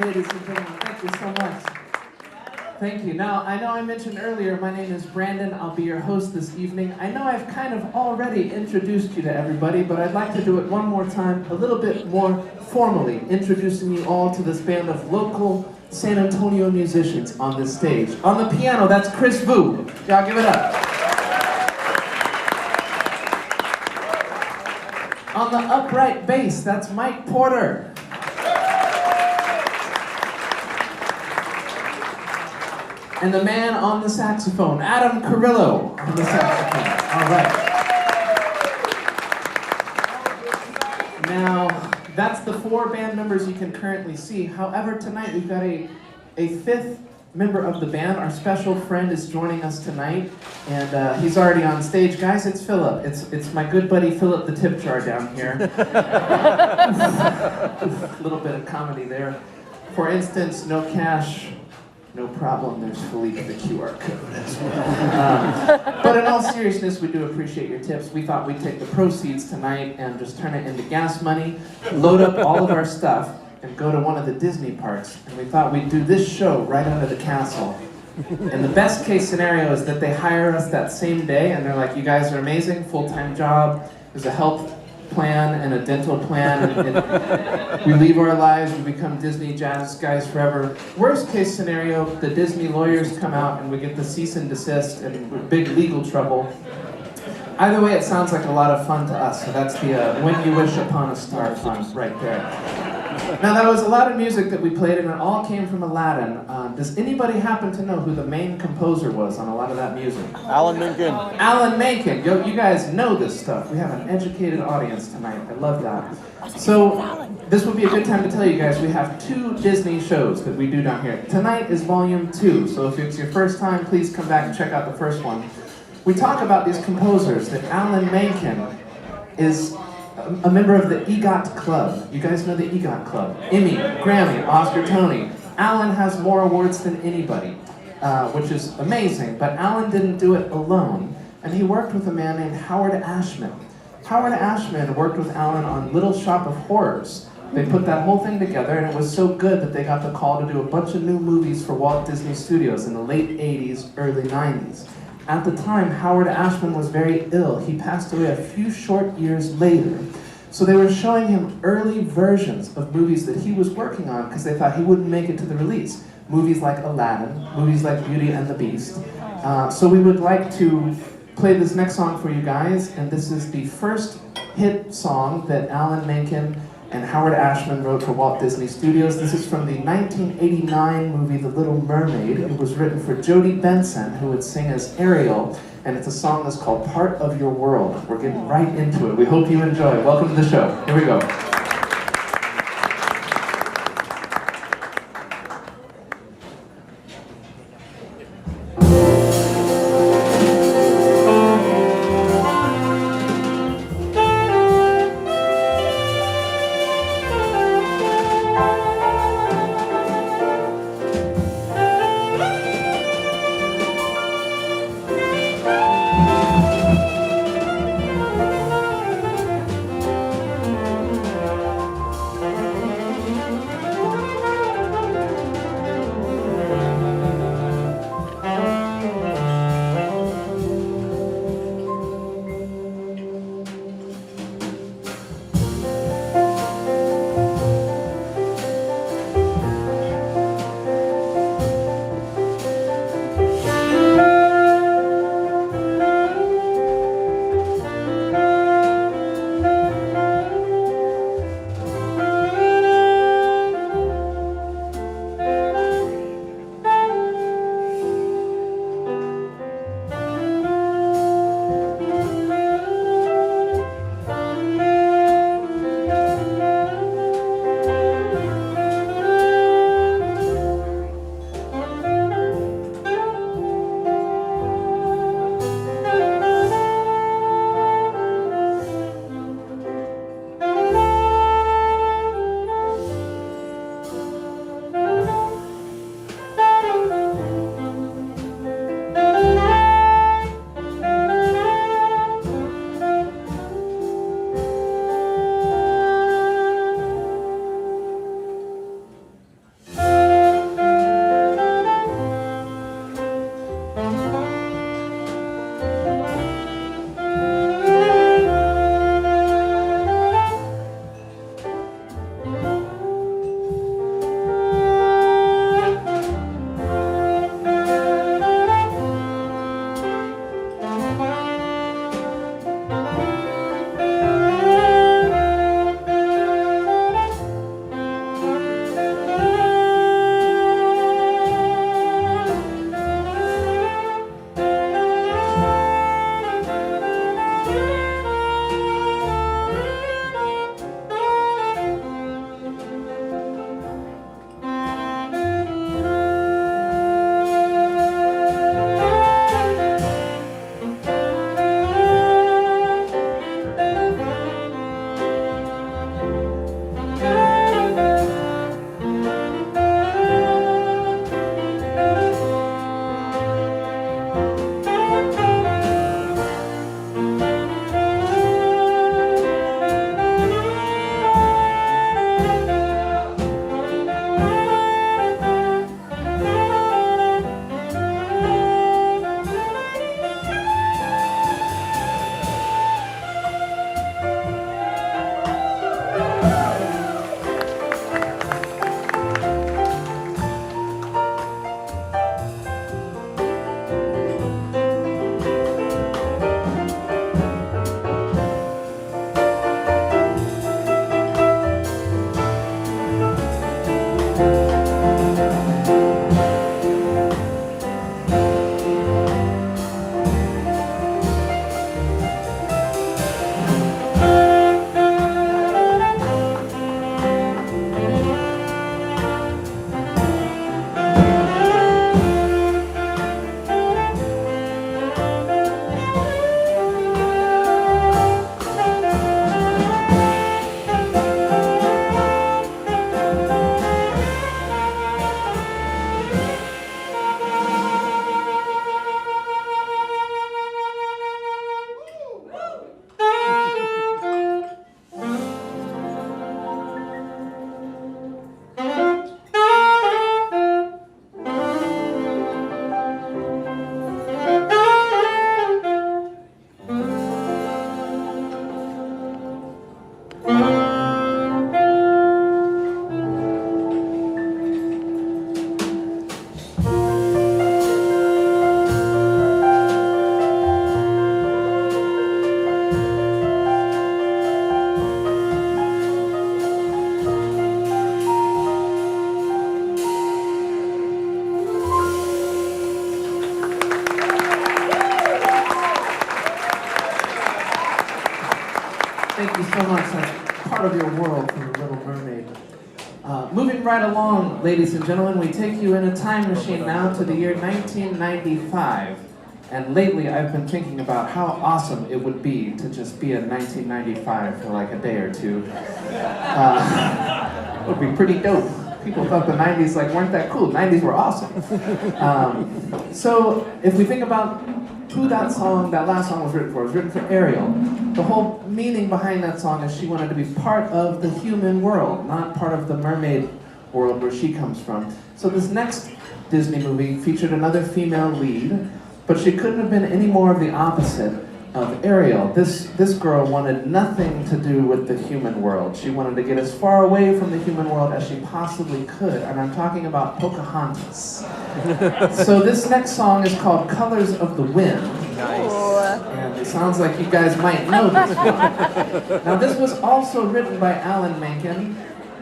ladies and gentlemen. Thank you so much. Thank you. Now, I know I mentioned earlier, my name is Brandon. I'll be your host this evening. I know I've kind of already introduced you to everybody, but I'd like to do it one more time, a little bit more formally, introducing you all to this band of local San Antonio musicians on this stage. On the piano, that's Chris Vu. Y'all give it up. On the upright bass, that's Mike Porter. And the man on the saxophone, Adam Carrillo on the saxophone. All right. Now, that's the 4 band members you can currently see. However, tonight we've got a 5th member of the band. Our special friend is joining us tonight, and he's already on stage. Guys, it's Philip. It's my good buddy Philip the tip jar down here. A little bit of comedy there. For instance, no cash. No problem, there's Philippe the QR code as well. But in all seriousness, we do appreciate your tips. We thought we'd take the proceeds tonight and just turn it into gas money, load up all of our stuff, and go to one of the Disney parks. And we thought we'd do this show right under the castle. And the best case scenario is that they hire us that same day, and they're like, you guys are amazing, full-time job, there's a health plan and a dental plan, and we leave our lives and become Disney jazz guys forever. Worst case scenario, the Disney lawyers come out and we get the cease and desist and we're big legal trouble. Either way, it sounds like a lot of fun to us, so that's the When You Wish Upon a Star fun right there. Now, that was a lot of music that we played, and it all came from Aladdin. Does anybody happen to know who the main composer was on a lot of that music? Alan Menken. Alan Menken. You guys know this stuff. We have an educated audience tonight. I love that. So, this would be a good time to tell you guys we have 2 Disney shows that we do down here. Tonight is volume 2, so if it's your first time, please come back and check out the first one. We talk about these composers, that Alan Menken is a member of the EGOT Club. You guys know the EGOT Club. Emmy, Grammy, Oscar, Tony. Alan has more awards than anybody, which is amazing, but Alan didn't do it alone, and he worked with a man named Howard Ashman. Howard Ashman worked with Alan on Little Shop of Horrors. They put that whole thing together, and it was so good that they got the call to do a bunch of new movies for Walt Disney Studios in the late 80s, early 90s. At the time, Howard Ashman was very ill. He passed away a few short years later. So they were showing him early versions of movies that he was working on because they thought he wouldn't make it to the release. Movies like Aladdin, movies like Beauty and the Beast. So we would like to play this next song for you guys, and this is the first hit song that Alan Menken and Howard Ashman wrote for Walt Disney Studios. This is from the 1989 movie The Little Mermaid. It was written for Jodie Benson, who would sing as Ariel, and it's a song that's called Part of Your World. We're getting right into it. We hope you enjoy. Welcome to the show. Here we go. out of your world from The Little Mermaid. Moving right along, ladies and gentlemen, we take you in a time machine now to the year 1995. And lately I've been thinking about how awesome it would be to just be in 1995 for like a day or two. It would be pretty dope. People thought the 90s weren't that cool. 90s were awesome. So if we think about who that last song was written for, it was written for Ariel. The whole meaning behind that song is she wanted to be part of the human world, not part of the mermaid world where she comes from. So this next Disney movie featured another female lead, but she couldn't have been any more of the opposite of Ariel. This girl wanted nothing to do with the human world. She wanted to get as far away from the human world as she possibly could, and I'm talking about Pocahontas. So this next song is called Colors of the Wind. Nice. And it sounds like you guys might know this one. Now this was also written by Alan Menken,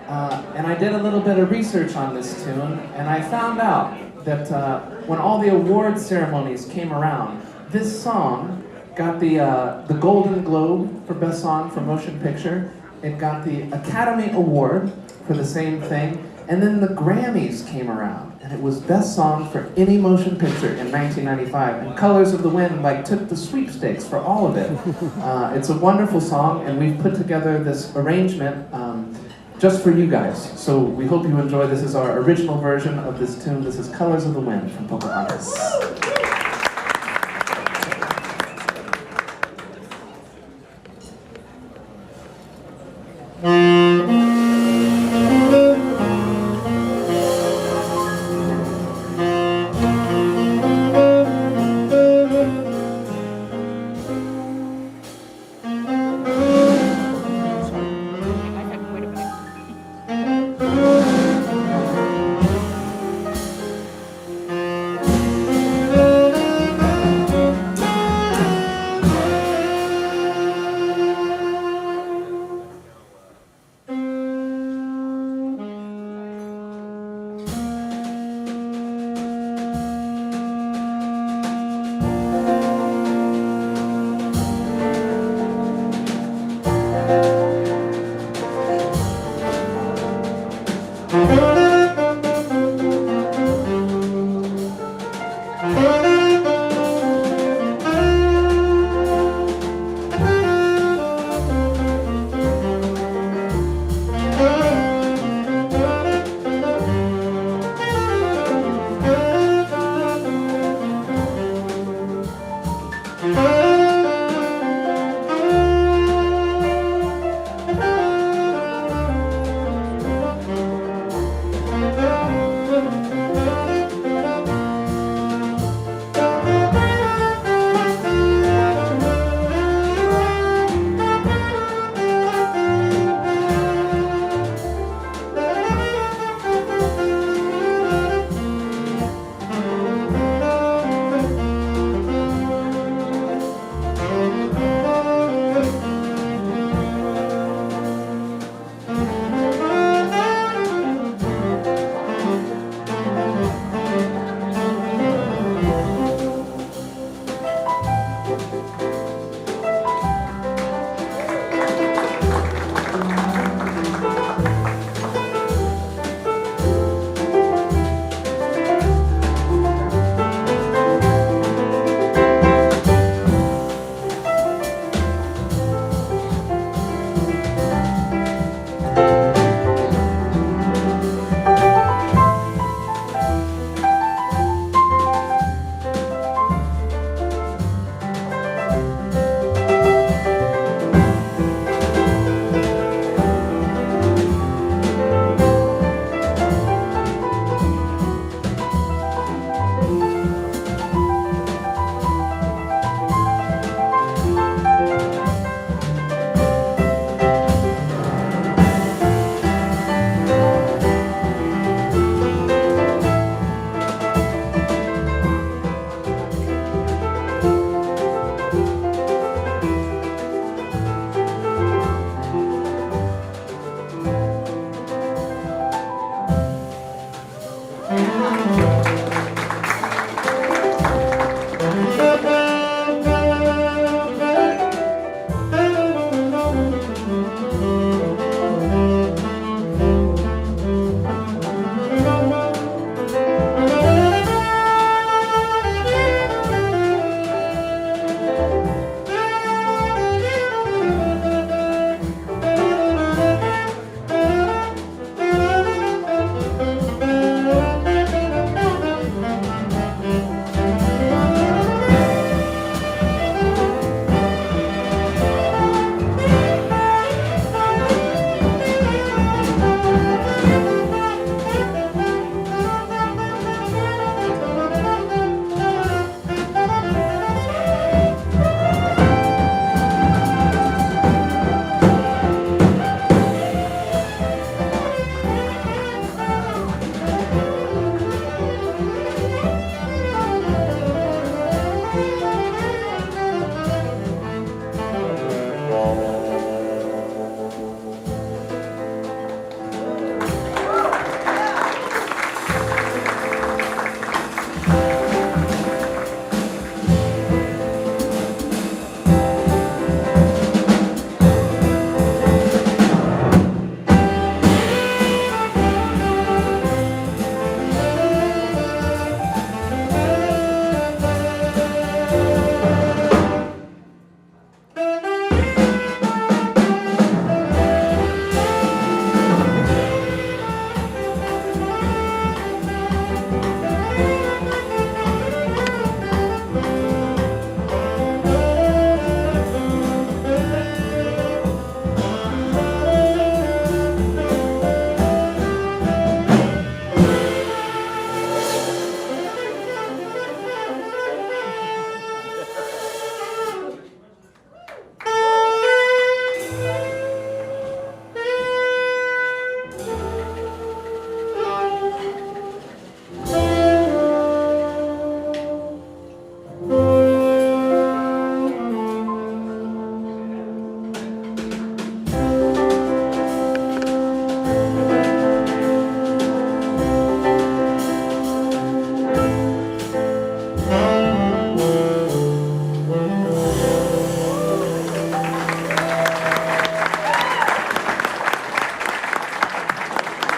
and I did a little bit of research on this tune, and I found out that when all the award ceremonies came around, this song got the Golden Globe for Best Song for Motion Picture. It got the Academy Award for the same thing. And then the Grammys came around, and it was Best Song for any motion picture in 1995. And Colors of the Wind took the sweepstakes for all of it. It's a wonderful song, and we've put together this arrangement just for you guys. So we hope you enjoy. This is our original version of this tune. This is Colors of the Wind from Pocahontas.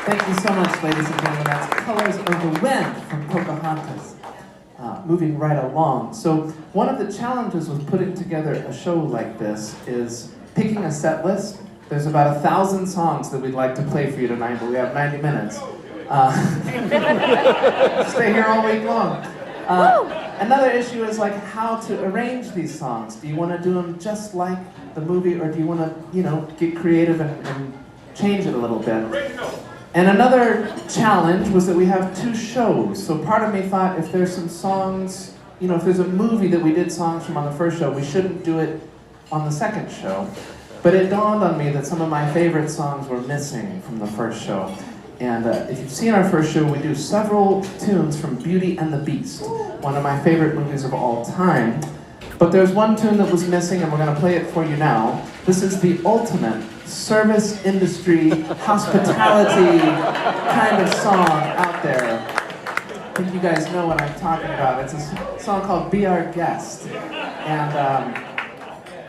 Thank you so much, ladies and gentlemen. That's Colors of the Wind from Pocahontas. Moving right along. So one of the challenges with putting together a show like this is picking a set list. There's about 1,000 songs that we'd like to play for you tonight, but we have 90 minutes. Stay here all week long. Another issue is like how to arrange these songs. Do you want to do them just like the movie, or do you want to, get creative and change it a little bit? And another challenge was that we have 2 shows. So part of me thought if there's some songs, if there's a movie that we did songs from on the first show, we shouldn't do it on the second show. But it dawned on me that some of my favorite songs were missing from the first show. And if you've seen our first show, we do several tunes from Beauty and the Beast, one of my favorite movies of all time. But there's one tune that was missing, and we're going to play it for you now. This is the ultimate service industry, hospitality kind of song out there. I think you guys know what I'm talking about. It's a song called Be Our Guest. And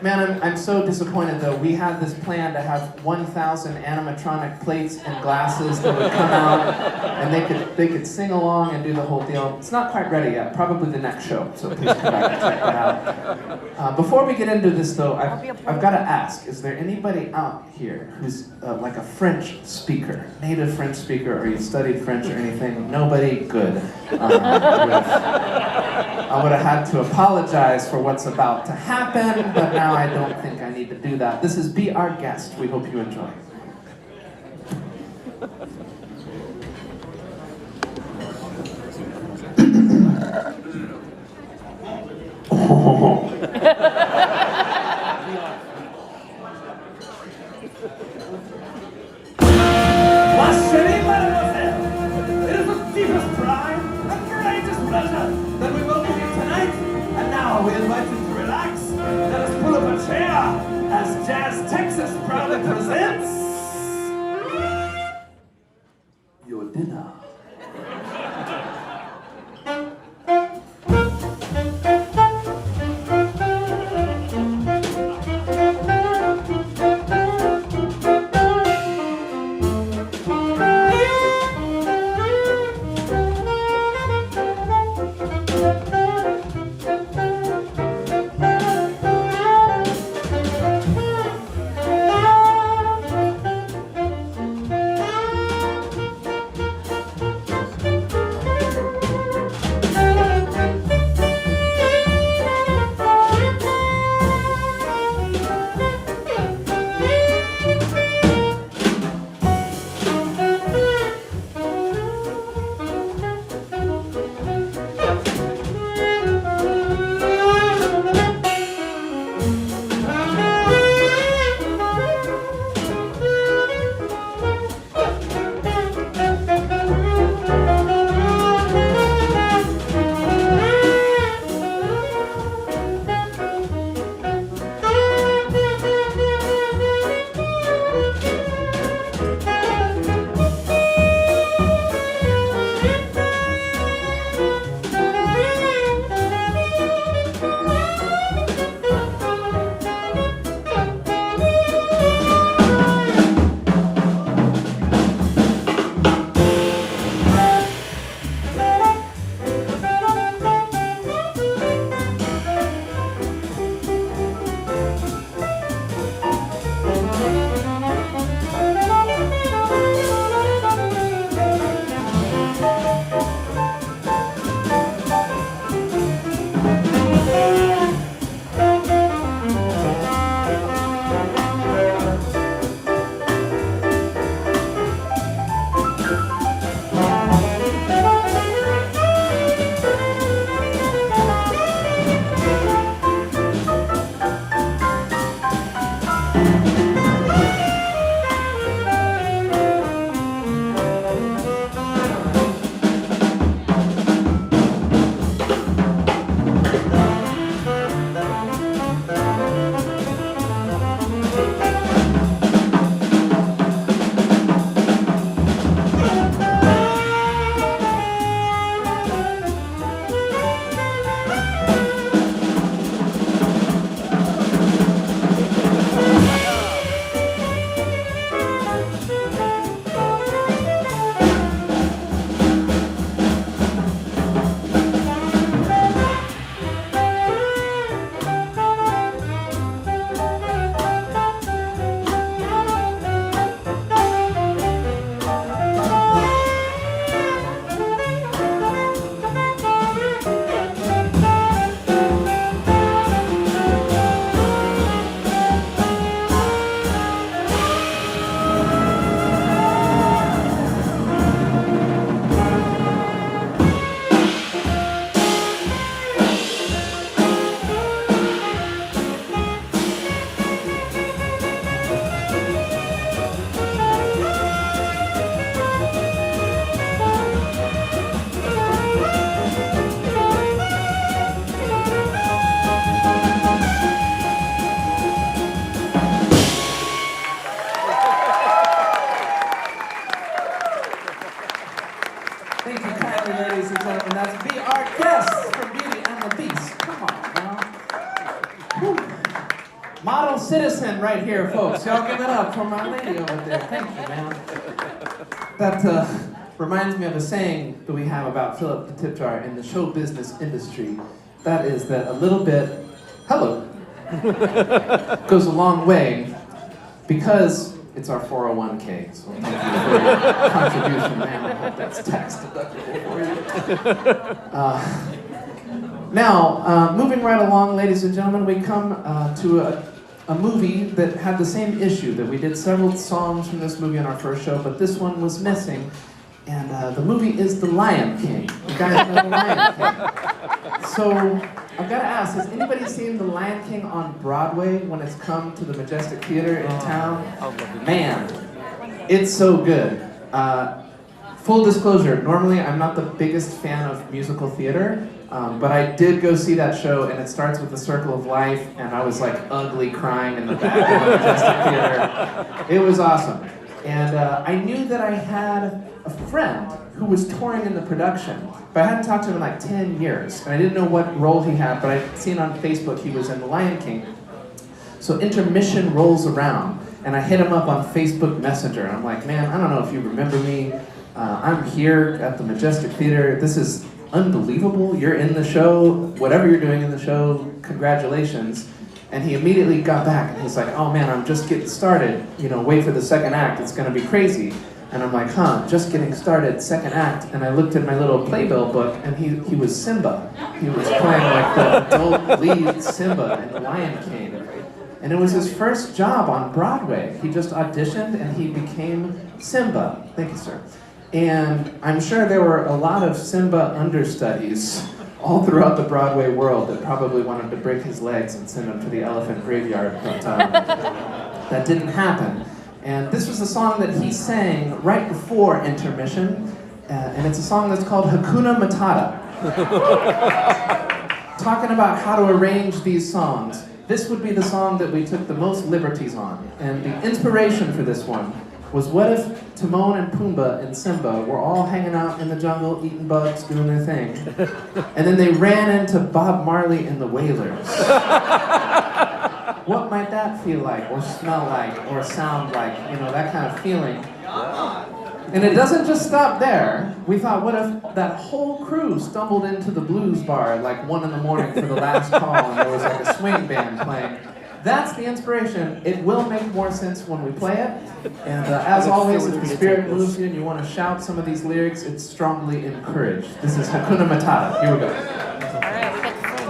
man, I'm so disappointed though. We had this plan to have 1,000 animatronic plates and glasses that would come out, and they could sing along and do the whole deal. It's not quite ready yet. Probably the next show. So please come back and check that out. Before we get into this though, I've got to ask: is there anybody out here who's like a French speaker, native French speaker, or you studied French or anything? Nobody? Good. I would have had to apologize for what's about to happen, but now I don't think I need to do that. This is Be Our Guest. We hope you enjoy. Ma chérie mademoiselle, it is with deepest pride and greatest pleasure that we welcome you tonight. And now we invite you to relax. Let us pull up a chair as Jazz Texas proudly presents citizen right here, folks. Y'all give it up for my lady over there. Thank you, man. That reminds me of a saying that we have about Philip the Tip Jar in the show business industry. That is that a little bit, hello, goes a long way because it's our 401k. So thank you for your contribution, man. I hope that's tax deductible for you. Now, moving right along, ladies and gentlemen, we come to a movie that had the same issue, that we did several songs from this movie on our first show, but this one was missing. And the movie is The Lion King. You guys know The Lion King. So, I've got to ask, has anybody seen The Lion King on Broadway when it's come to the Majestic Theater in town? Man, it's so good. Full disclosure, normally I'm not the biggest fan of musical theater, but I did go see that show, and it starts with The Circle of Life, and I was like ugly crying in the back of the Majestic Theater. It was awesome. And I knew that I had a friend who was touring in the production, but I hadn't talked to him in like 10 years, and I didn't know what role he had, but I'd seen on Facebook he was in The Lion King. So intermission rolls around, and I hit him up on Facebook Messenger, and I'm like, man, I don't know if you remember me. I'm here at the Majestic Theater. This is unbelievable. You're in the show. Whatever you're doing in the show, congratulations. And he immediately got back, and he's like, oh man, I'm just getting started. You know, wait for the second act. It's going to be crazy. And I'm like, just getting started, second act. And I looked at my little playbill book, and he was Simba. He was playing like the adult lead Simba in The Lion King. And it was his first job on Broadway. He just auditioned, and he became Simba. Thank you, sir. And I'm sure there were a lot of Simba understudies all throughout the Broadway world that probably wanted to break his legs and send him to the elephant graveyard, but that didn't happen. And this was a song that he sang right before intermission, and it's a song that's called Hakuna Matata. Talking about how to arrange these songs, this would be the song that we took the most liberties on. And the inspiration for this one was, what if Timon and Pumbaa and Simba were all hanging out in the jungle, eating bugs, doing their thing, and then they ran into Bob Marley and the Wailers? What might that feel like, or smell like, or sound like, you know, that kind of feeling? And it doesn't just stop there. We thought, what if that whole crew stumbled into the blues bar at like 1 a.m. for the last call, and there was like a swing band playing? That's the inspiration. It will make more sense when we play it. And as always, if the spirit moves you and you want to shout some of these lyrics, it's strongly encouraged. This is Hakuna Matata. Here we go. All right, we got to sing.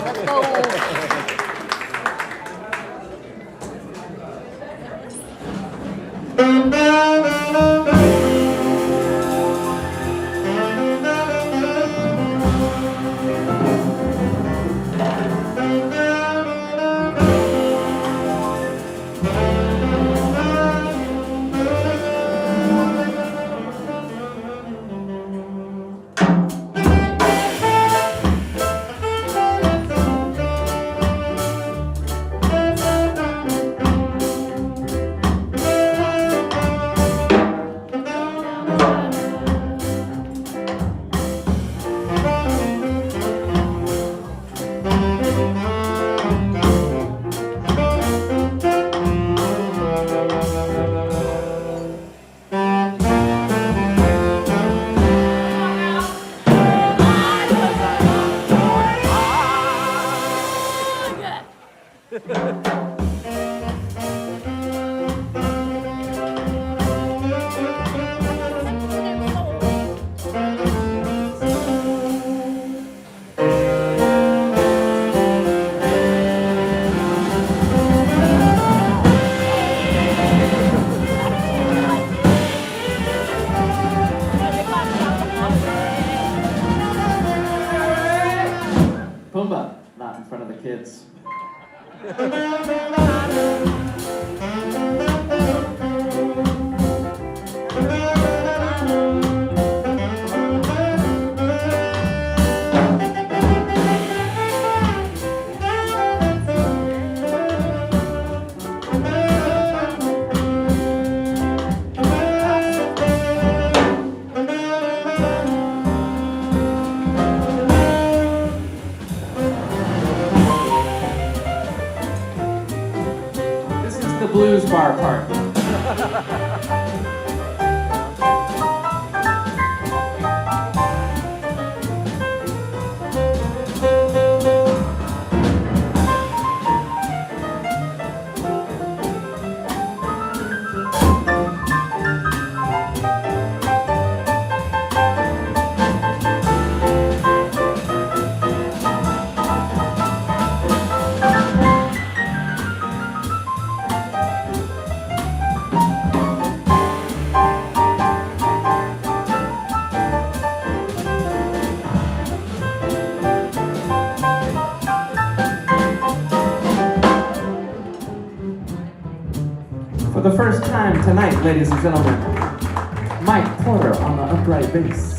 Let's go. Pumbaa, not in front of the kids. guitar part. For the first time tonight, ladies and gentlemen, Mike Porter on the upright bass.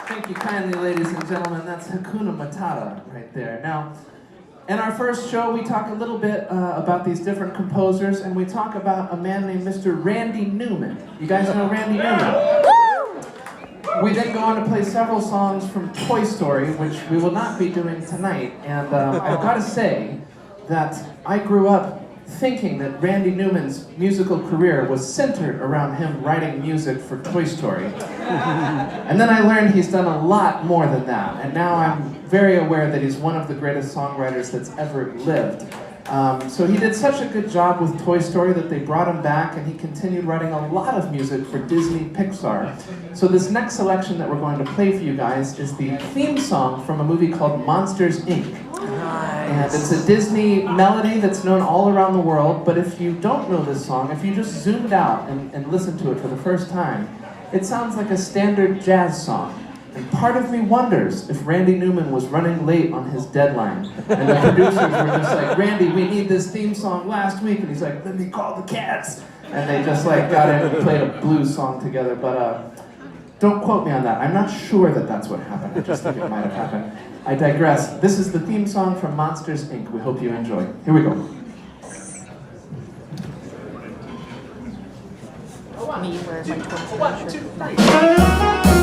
Thank you kindly, ladies and gentlemen. That's Hakuna Matata right there. Now, in our first show, we talk a little bit about these different composers, and we talk about a man named Mr. Randy Newman. You guys know Randy Newman? We then go on to play several songs from Toy Story, which we will not be doing tonight. And I've got to say that I grew up thinking that Randy Newman's musical career was centered around him writing music for Toy Story. And then I learned he's done a lot more than that. And now I'm very aware that he's one of the greatest songwriters that's ever lived. So he did such a good job with Toy Story that they brought him back, and he continued writing a lot of music for Disney Pixar. So this next selection that we're going to play for you guys is the theme song from a movie called Monsters, Inc. And it's a Disney melody that's known all around the world, but if you don't know this song, if you just zoomed out and listened to it for the first time, it sounds like a standard jazz song. And part of me wonders if Randy Newman was running late on his deadline. And the producers were just like, Randy, we need this theme song last week. And he's like, let me call the Cats. And they just like got in and played a blues song together. But don't quote me on that. I'm not sure that that's what happened. I just think it might have happened. I digress. This is the theme song from Monsters, Inc. We hope you enjoy. Here we go. Me wear my Toy One, Story two, shirt. three.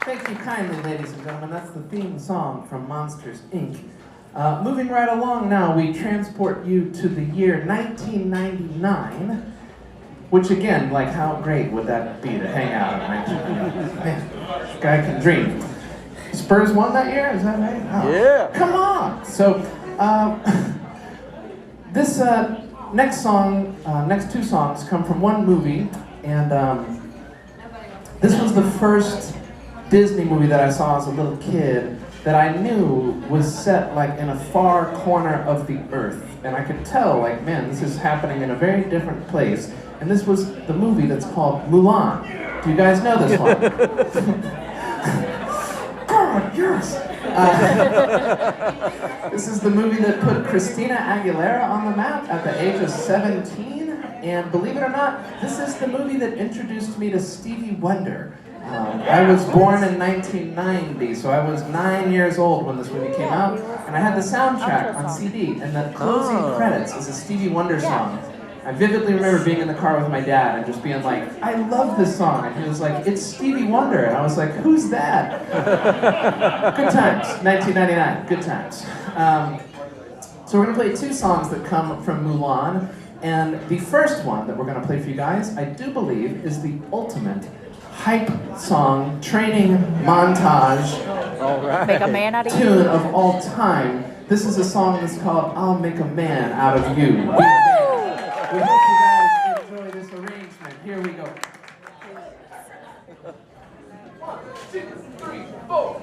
Thank you kindly, ladies and gentlemen. That's the theme song from Monsters, Inc. Moving right along now, we transport you to the year 1999, which again, like how great would that be to hang out in 1999? Man, this guy can dream. Spurs won that year, is that right? Oh, Yeah. Come on! So, this next two songs come from one movie, and this was the first Disney movie that I saw as a little kid that I knew was set like in a far corner of the earth. And I could tell, like, man, this is happening in a very different place. And this was the movie that's called Mulan. Do you guys know this one? God, yes! This is the movie that put Christina Aguilera on the map at the age of 17. And believe it or not, this is the movie that introduced me to Stevie Wonder. I was born in 1990, so I was 9 years old when this movie came out, and I had the soundtrack on CD, and the closing credits is a Stevie Wonder song. I vividly remember being in the car with my dad and just being like, I love this song, and he was like, it's Stevie Wonder, and I was like, who's that? Good times, 1999, good times. So we're gonna play two songs that come from Mulan, and the first one that we're gonna play for you guys, I do believe, is the ultimate hype song, training montage, Make a man out of you. tune of all time. This is a song that's called I'll Make a Man Out of You. We hope you guys enjoy this arrangement. Here we go. 1, 2, 3, 4.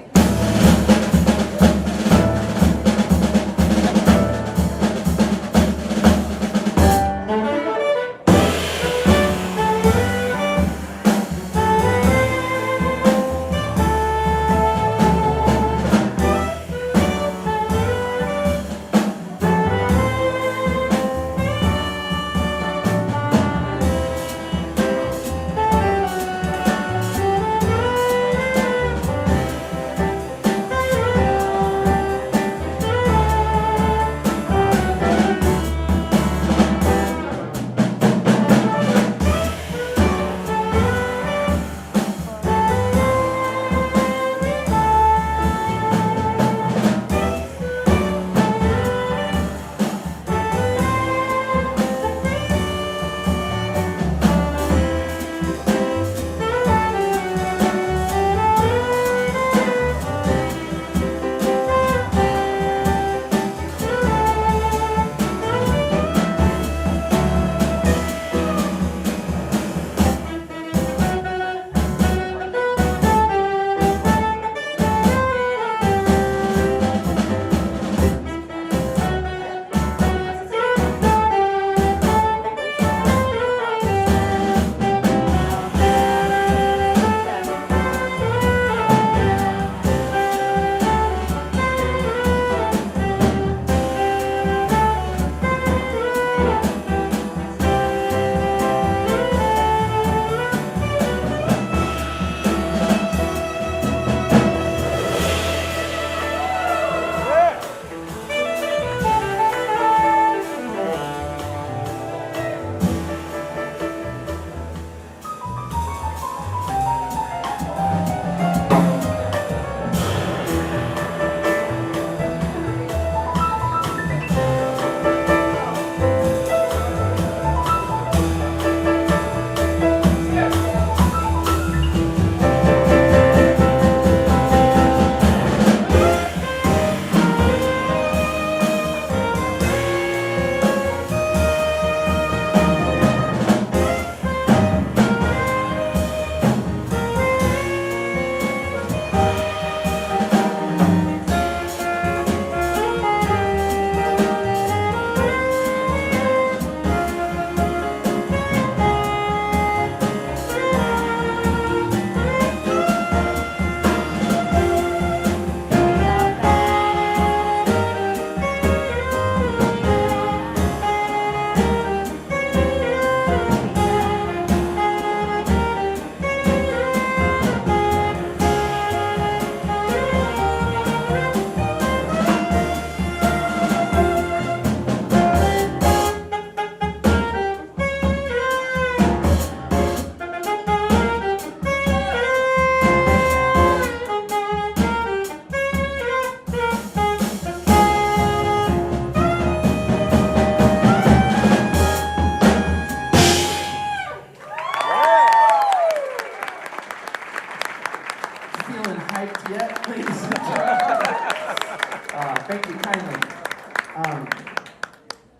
Thank you kindly.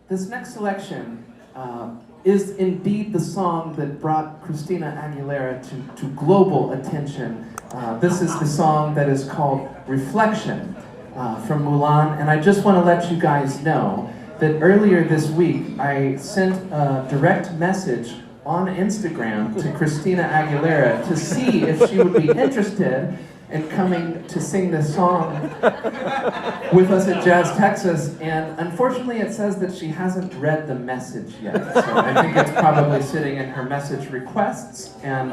This next selection is indeed the song that brought Christina Aguilera to global attention. This is the song that is called Reflection from Mulan, and I just want to let you guys know that earlier this week I sent a direct message on Instagram to Christina Aguilera to see if she would be interested in coming to sing this song with us at Jazz Texas, and unfortunately it says that she hasn't read the message yet, so I think it's probably sitting in her message requests, and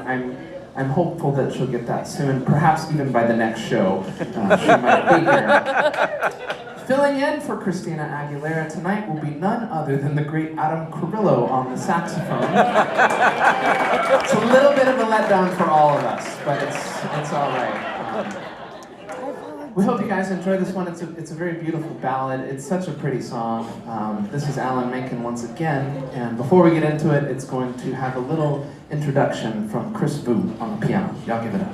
I'm hopeful that she'll get that soon, perhaps even by the next show. She might be here. Filling in for Christina Aguilera tonight will be none other than the great Adam Carrillo on the saxophone. It's a little bit of a letdown for all of us, but it's all right. We hope you guys enjoy this one. It's a very beautiful ballad. It's such a pretty song. This is Alan Menken once again, and before we get into it, it's going to have a little introduction from Chris Vu on the piano. Y'all give it up.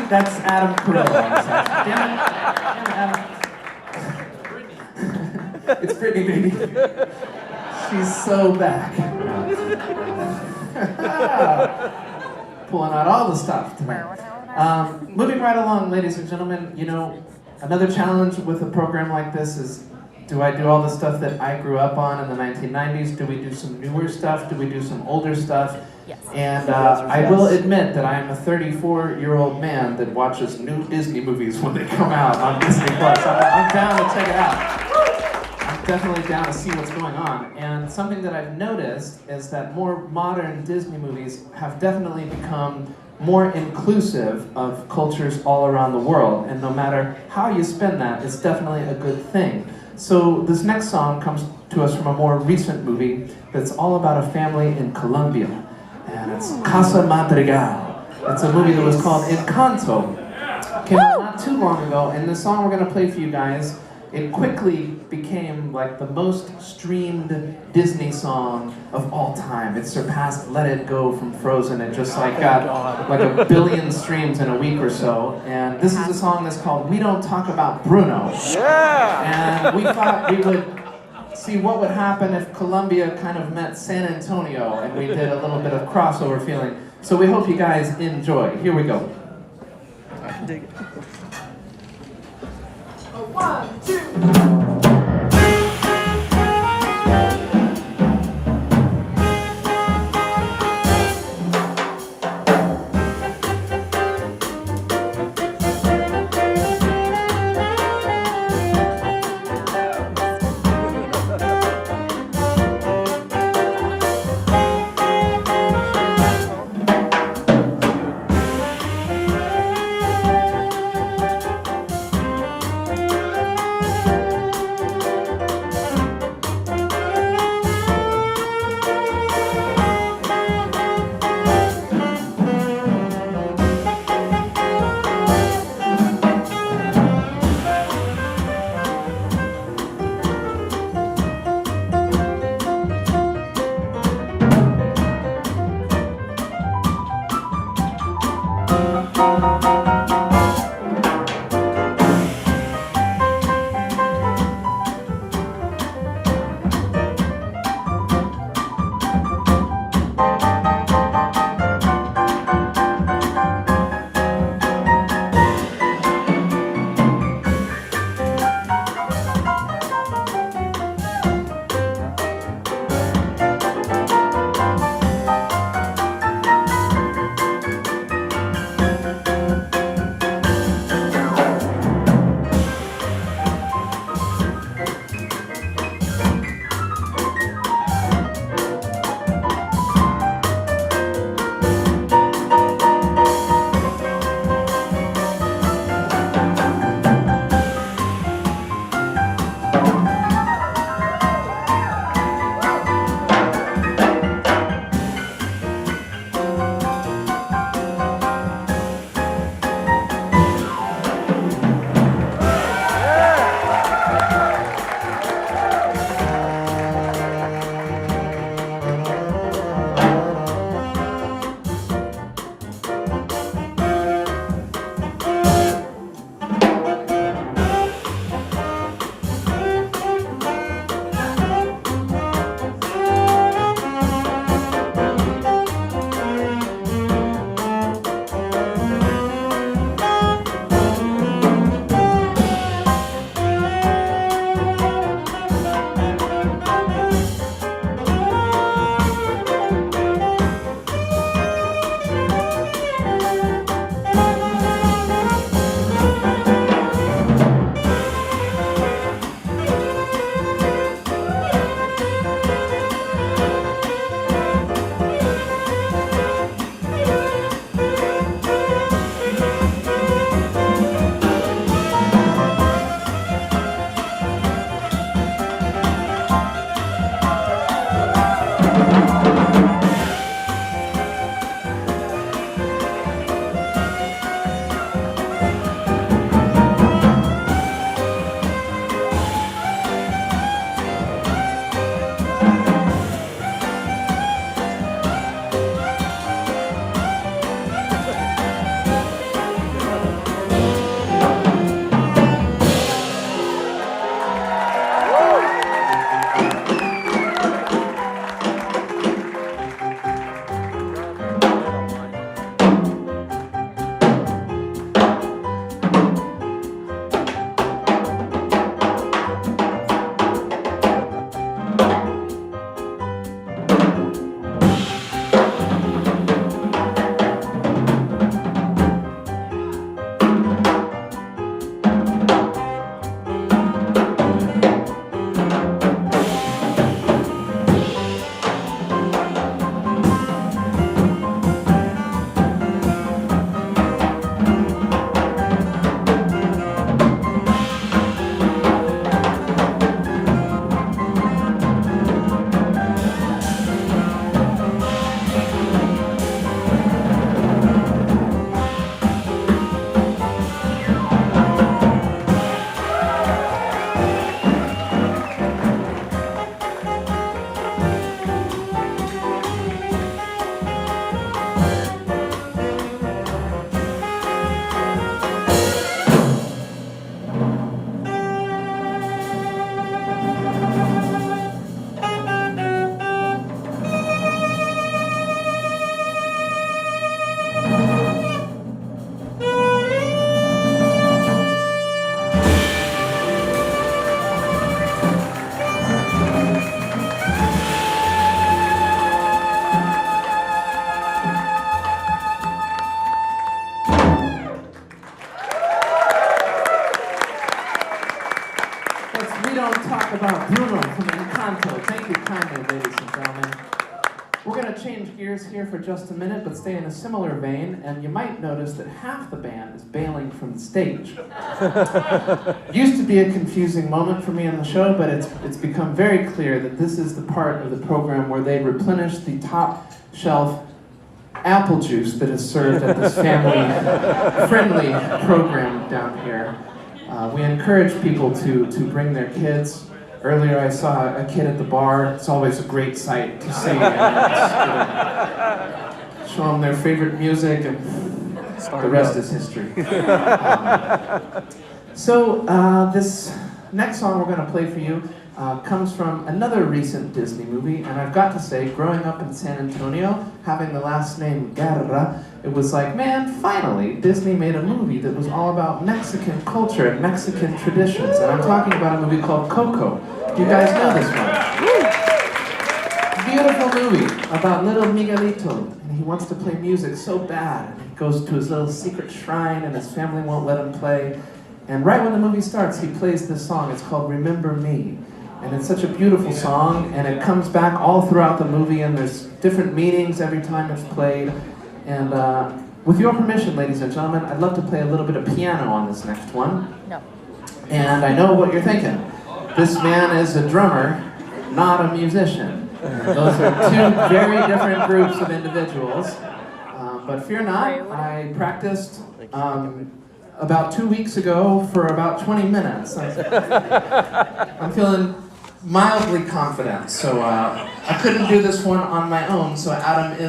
That's Adam Carolla. Damn it, Adam. It's Brittany, baby. She's so back. Pulling out all the stuff tonight. Moving right along, ladies and gentlemen, you know, another challenge with a program like this is, do I do all the stuff that I grew up on in the 1990s? Do we do some newer stuff? Do we do some older stuff? Yes. And I will admit that I am a 34-year-old man that watches new Disney movies when they come out on Disney Plus. I'm down to check it out. I'm definitely down to see what's going on. And something that I've noticed is that more modern Disney movies have definitely become more inclusive of cultures all around the world. And no matter how you spin that, it's definitely a good thing. So this next song comes to us from a more recent movie that's all about a family in Colombia. And it's Casa Madrigal. It's a movie that was called Encanto. Came out not too long ago, and the song we're gonna play for you guys, it quickly became like the most streamed Disney song of all time. It surpassed Let It Go from Frozen. It just like got like 1 billion streams in a week or so. And this is a song that's called We Don't Talk About Bruno. Yeah! And we thought we would see what would happen if Colombia kind of met San Antonio and we did a little bit of crossover feeling. So we hope you guys enjoy. Here we go. I dig it. 1, 2. We Don't Talk About Bruno from Encanto. Thank you kindly, ladies and gentlemen. We're going to change gears here for just a minute, but stay in a similar vein, and you might notice that half the band is bailing from the stage. Used to be a confusing moment for me on the show, but it's become very clear that this is the part of the program where they replenish the top shelf apple juice that is served at this family-friendly program down here. We encourage people to bring their kids. Earlier I saw a kid at the bar. It's always a great sight to see. Show them their favorite music, and the rest is history. This next song we're going to play for you comes from another recent Disney movie, and I've got to say, growing up in San Antonio, having the last name Guerra, it was like, man, finally, Disney made a movie that was all about Mexican culture and Mexican traditions, and I'm talking about a movie called Coco. You guys know this one. Beautiful movie about little Miguelito, and he wants to play music so bad, and he goes to his little secret shrine, and his family won't let him play, and right when the movie starts, he plays this song. It's called Remember Me. And it's such a beautiful song, and it comes back all throughout the movie, and there's different meanings every time it's played. And with your permission, ladies and gentlemen, I'd love to play a little bit of piano on this next one. No. And I know what you're thinking. This man is a drummer, not a musician. Those are two very different groups of individuals. But fear not, I practiced about 2 weeks ago for about 20 minutes. I'm feeling mildly confident, so I couldn't do this one on my own, so Adam is